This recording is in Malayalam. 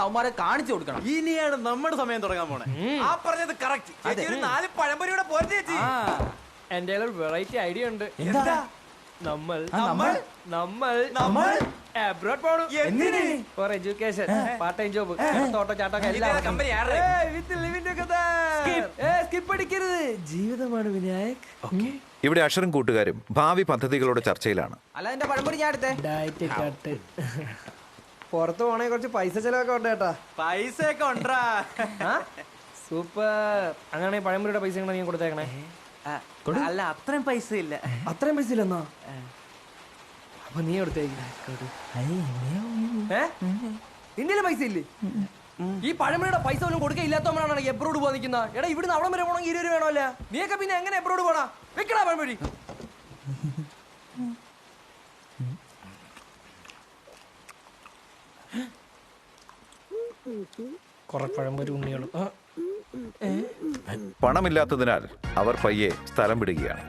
അവന്മാരെ കാണിച്ചു കൊടുക്കണം. ഇനിയാണ് നമ്മുടെ സമയം തുടങ്ങാൻ പോണേ. ആ പറഞ്ഞത് കറക്റ്റ്. ചേച്ചി ഒരു 4 പഴംപൊരിയുടെ പോരെ ചേച്ചി. എന്റെ ഒരു വെറൈറ്റി ഐഡിയ ഉണ്ട്. എന്താ? നമ്മൾ നമ്മൾ നമ്മൾ നമ്മൾ അബ്രോഡ് പോണം. എന്തിന്? For education, part time job, തോട്ടോ ചാട്ടൊക്കെ എല്ലാം. കമ്പനി ആരുടെ? സ്കിപ്പ് അടിക്കരുത്, ജീവിതമാണ് വിനായക്. ഇവിടെ അക്ഷരം കൂട്ടുകാരും ഭാവി പദ്ധതികളുടെ ചർച്ചയിലാണ്. അല്ല എന്റെ പഴംപൊരി ഞാൻ എടുത്തേ. Diet cut. പുറത്ത് പോണേ കുറച്ച് പൈസ ചെലവൊക്കെ ഉണ്ട് കേട്ടാ. പൈസ ഒക്കെ ഉണ്ടാ. സൂപ്പർ. അങ്ങനെയാണെങ്കിൽ പഴംപൊരിയുടെ പൈസ നീ കൊടുത്തേക്കണേ. അല്ല അത്രയും പൈസ ഇല്ല. അത്രയും പൈസ ഇല്ലെന്നാ? അപ്പൊ നീ കൊടുത്തേക്ക്. ഇന്ത്യയിലെ പൈസ ഇല്ലേ? ഈ പഴമയുടെ പൈസ ഒന്നും കൊടുക്കുക ഇല്ലാത്തവനാണ് എബ്രോഡ് പോകാൻ നിൽക്കുന്ന. എടാ ഇവിടുന്ന് അവിടെ വരെ പോകണമെങ്കിൽ 20 രൂപ വേണമല്ല. നീയൊക്കെ പിന്നെ എങ്ങനെ എബ്രോഡ് പോണാ? വെക്കടാ പഴംപൊരി. കുറെ പഴംപൊരി ഉണ്ണികളും. പണമില്ലാത്തതിനാൽ അവർ പയ്യെ സ്ഥലം വിടുകയാണ്.